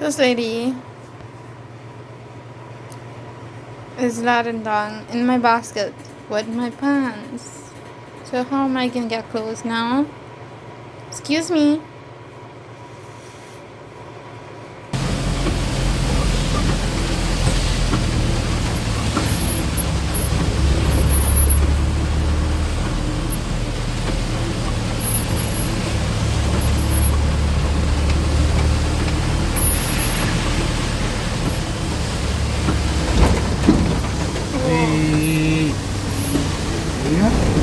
This lady is lying down in my basket with my pants. So how am I gonna get clothes now? Excuse me.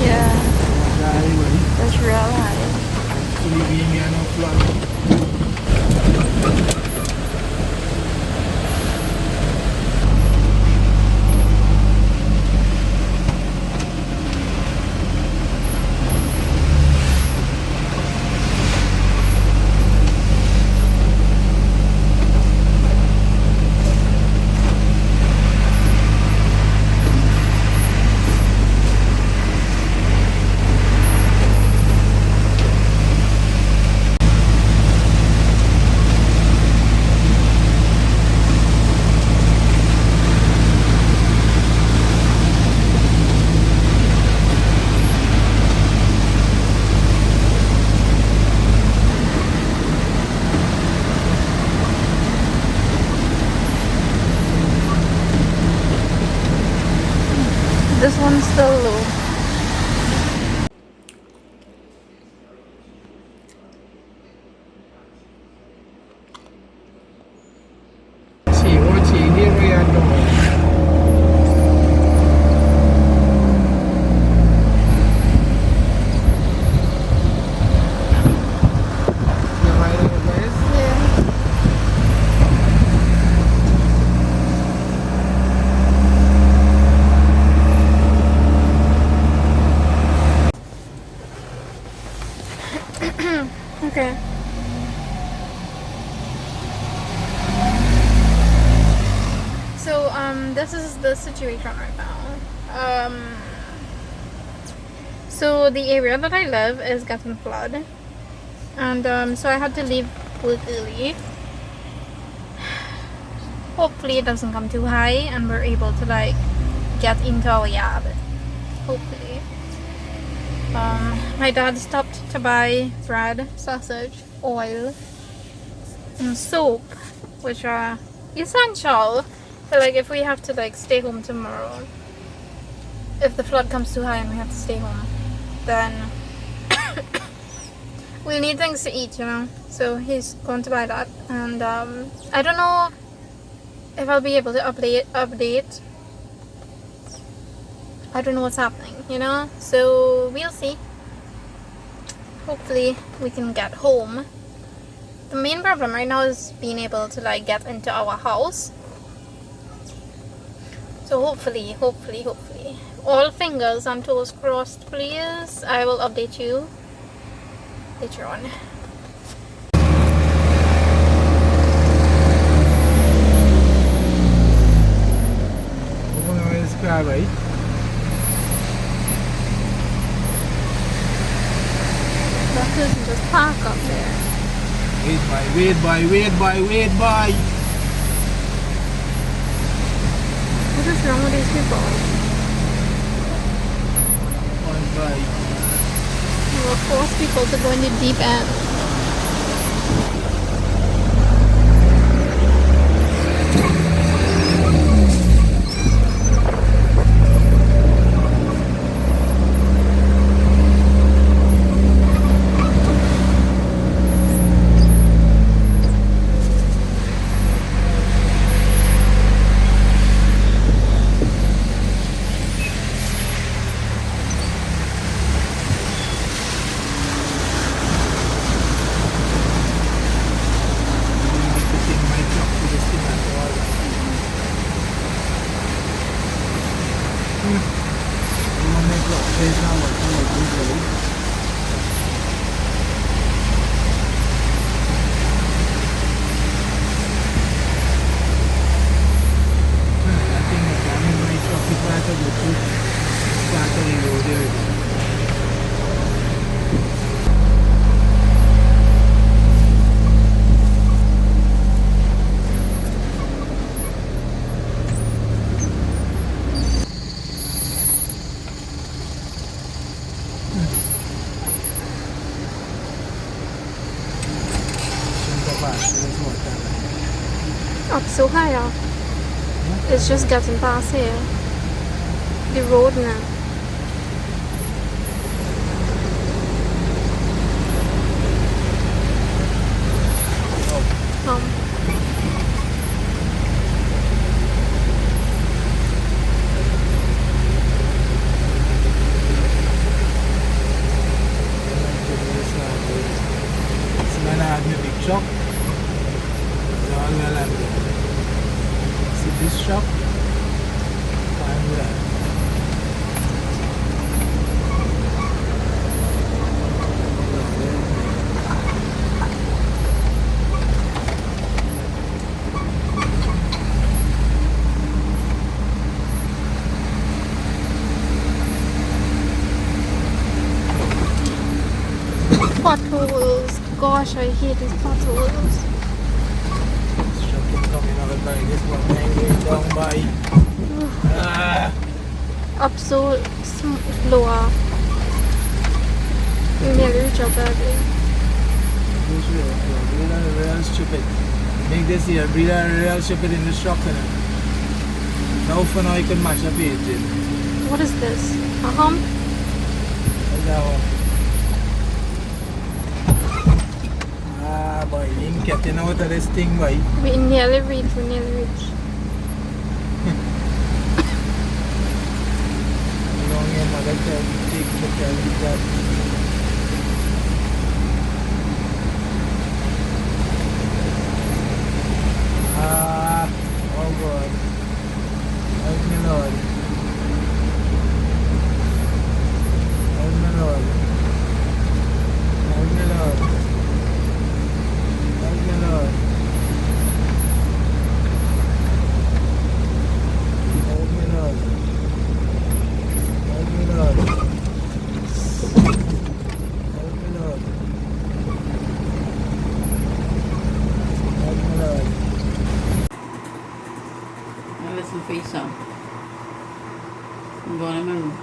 Yeah, that's real high. This one's still low. Okay. So this is the situation right now. So the area that I live is getting flooded, and so I had to leave work early. Hopefully it doesn't come too high and we're able to like get into our yard. Hopefully. My dad stopped to buy bread, sausage, oil, and soap, which are essential. So like if we have to like stay home tomorrow, if the flood comes too high and we have to stay home, then we'll need things to eat, you know. So he's going to buy that, and I don't know if I'll be able to update. I don't know what's happening, you know. So we'll see. Hopefully we can get home. The main problem right now is being able to like get into our house. So hopefully, all fingers and toes crossed, please. I will update you later on. That person just park up there. Wait by. What is wrong with these people? You will force people to go in the deep end. Up so high up. It's just getting past here. The road now. Shop. See this shop? And potholes. Gosh, I hate these potholes. coming out by this one going down by Up so slower. We nearly reach up early. real stupid. Make this here real stupid in the shop. Now for now you can match up it. What is this? A hump? Boy, you ain't getting out of this thing, boy. We nearly reach. Long your mother can take the carry that. Oh God. Help me, Lord. Help me, Lord. Help me, Lord. Help me, Lord. Help me, Lord. Help me, Lord. Help me, Lord. Help me, Lord. Now listen for yourself. I'm going in my room.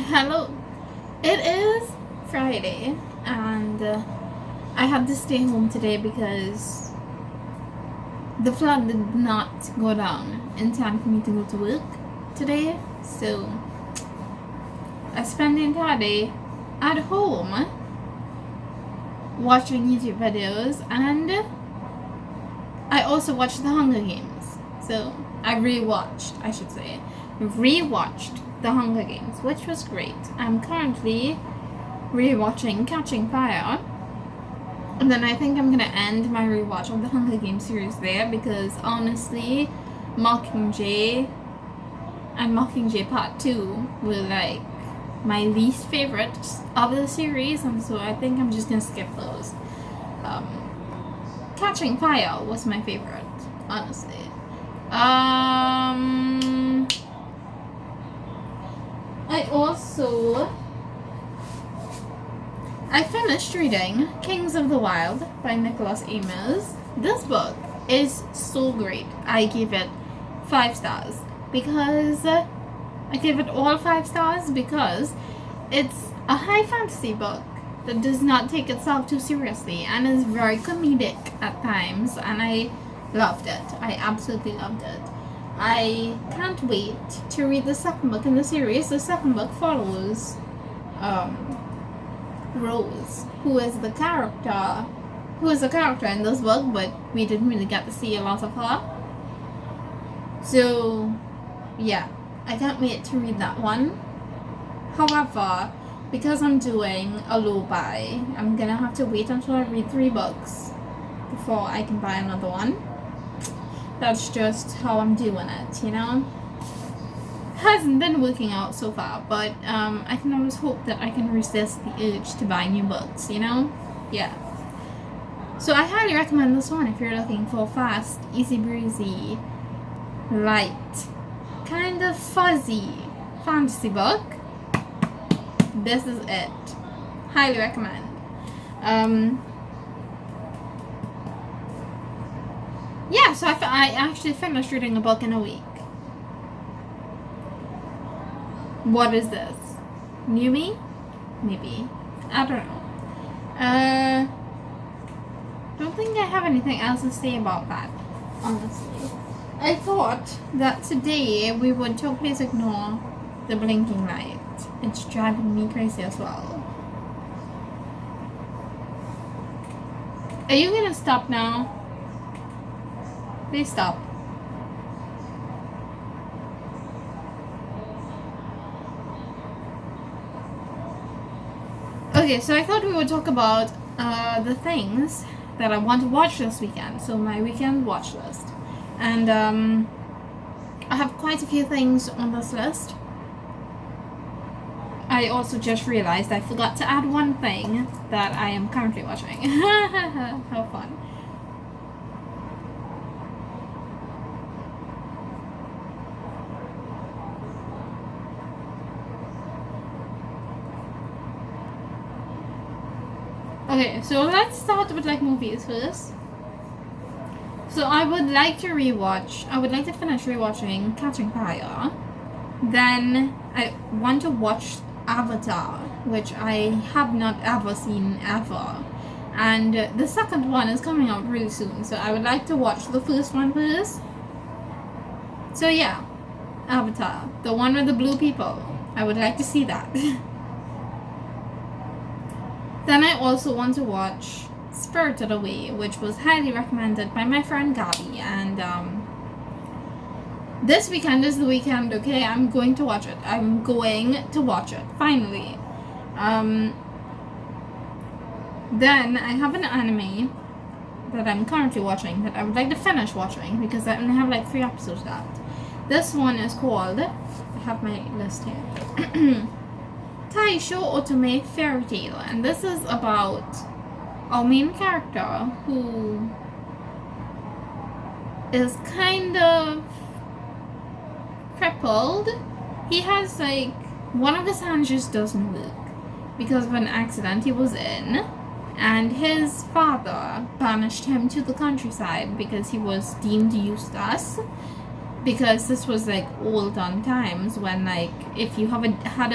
Hello. It is Friday and I had to stay home today because the flood did not go down in time for me to go to work today. So I spent the entire day at home watching YouTube videos, and I also watched The Hunger Games. So I rewatched The Hunger Games, which was great. I'm currently rewatching Catching Fire, and then I think I'm gonna end my rewatch of the Hunger Games series there, because honestly, Mockingjay and Mockingjay Part 2 were like my least favorite of the series, and so I think I'm just gonna skip those. Catching Fire was my favorite, honestly. I finished reading Kings of the Wild by Nicholas Amers. This book is so great. I give it 5 stars because I give it all 5 stars because it's a high fantasy book that does not take itself too seriously and is very comedic at times, and I loved it. I absolutely loved it. I can't wait to read the second book in the series. The second book follows Rose, who is a character in this book, but we didn't really get to see a lot of her. So yeah, I can't wait to read that one. However, because I'm doing a low buy, I'm gonna have to wait until I read 3 books before I can buy another one. That's just how I'm doing it, you know? hasn't been working out so far, but I can always hope that I can resist the urge to buy new books, you know? Yeah. So I highly recommend this one if you're looking for fast, easy breezy, light, kind of fuzzy fantasy book. This is it. Highly recommend. Yeah, so I actually finished reading a book in a week. What is this? New me? Maybe. I don't know. Don't think I have anything else to say about that, honestly. I thought that today we would totally ignore the blinking light. It's driving me crazy as well. Are you gonna stop now? Please stop. Okay, so I thought we would talk about the things that I want to watch this weekend. So my weekend watch list. And I have quite a few things on this list. I also just realized I forgot to add one thing that I am currently watching. How fun. Okay, so let's start with like movies first. So I would like to finish rewatching Catching Fire. Then I want to watch Avatar, which I have not ever seen ever. And the second one is coming out really soon, so I would like to watch the first one first. So yeah, Avatar, the one with the blue people. I would like to see that. Then I also want to watch Spirited Away, which was highly recommended by my friend Gabby, and this weekend is the weekend, okay? I'm going to watch it. Finally. Then I have an anime that I'm currently watching that I would like to finish watching because I only have like 3 episodes left. This one is called, I have my list here, Taisho Otome Fairy Tale, and this is about our main character who is kind of crippled. He has like one of his hands just doesn't work because of an accident he was in, and his father banished him to the countryside because he was deemed useless. Because this was like old on times when like if you haven't had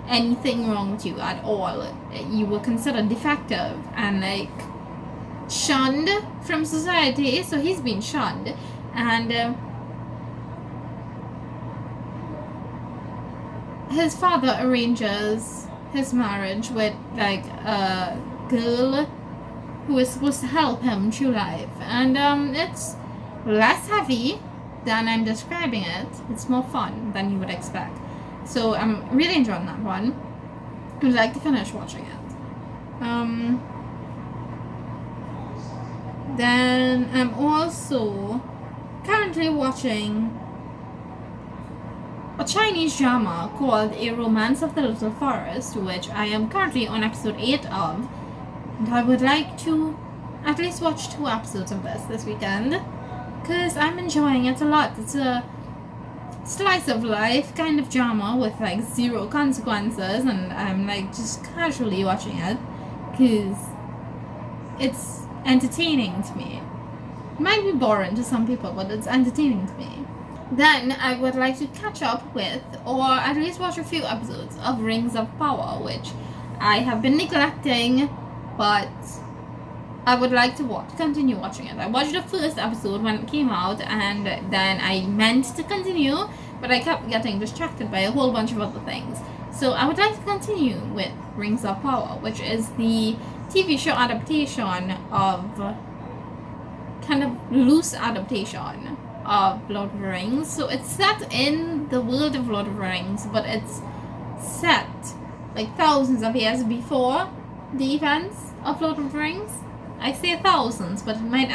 anything wrong with you at all, you were considered defective and like shunned from society. So he's been shunned, and his father arranges his marriage with like a girl who is supposed to help him through life, and it's less heavy than I'm describing it. It's more fun than you would expect. So I'm really enjoying that one. I would like to finish watching it. Then I'm also currently watching a Chinese drama called A Romance of the Little Forest, which I am currently on episode 8 of. And I would like to at least watch 2 episodes of this weekend because I'm enjoying it a lot. It's a slice of life kind of drama with like 0 consequences, and I'm like just casually watching it because it's entertaining to me. It might be boring to some people, but it's entertaining to me. Then I would like to catch up with, or at least watch a few episodes of Rings of Power, which I have been neglecting, but I would like to continue watching it. I watched the first episode when it came out, and then I meant to continue, but I kept getting distracted by a whole bunch of other things. So I would like to continue with Rings of Power, which is the TV show adaptation of, kind of loose adaptation of Lord of the Rings. So it's set in the world of Lord of the Rings, but it's set like thousands of years before the events of Lord of the Rings. I say thousands, but it might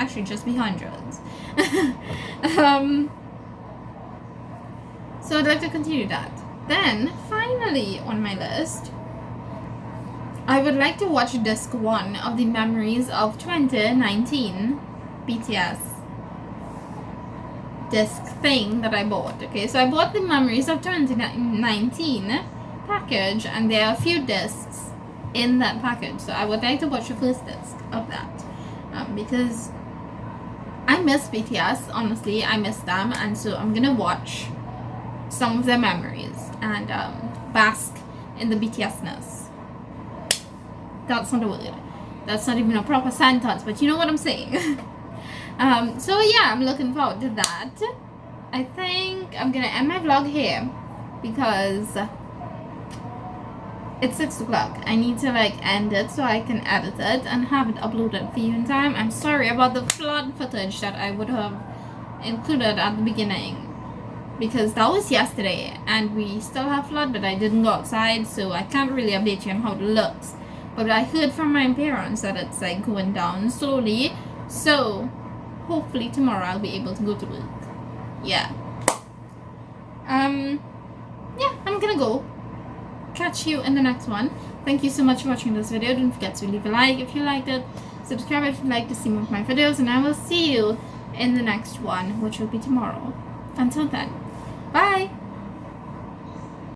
so So I'd like to continue that. Then, finally on my list, I would like to watch disc 1 of the Memories of 2019 BTS disc thing that I bought. Okay, so I bought the Memories of 2019 package, and there are a few discs in that package. So I would like to watch the first disc of that, because I miss BTS. Honestly, I miss them, and so I'm gonna watch some of their memories and bask in the BTS-ness. That's not a word. That's not even a proper sentence, but you know what I'm saying. So yeah, I'm looking forward to that. I think I'm gonna end my vlog here because it's 6 o'clock. I need to like end it so I can edit it and have it uploaded for you in time. I'm sorry about the flood footage that I would have included at the beginning, because that was yesterday and we still have flood, but I didn't go outside, so I can't really update you on how it looks. But I heard from my parents that it's like going down slowly, so hopefully tomorrow I'll be able to go to work. Yeah, I'm gonna go. Catch you in the next one. Thank you so much for watching this video. Don't forget to leave a like if you liked it, subscribe if you'd like to see more of my videos, and I will see you in the next one, which will be tomorrow. Until then, bye.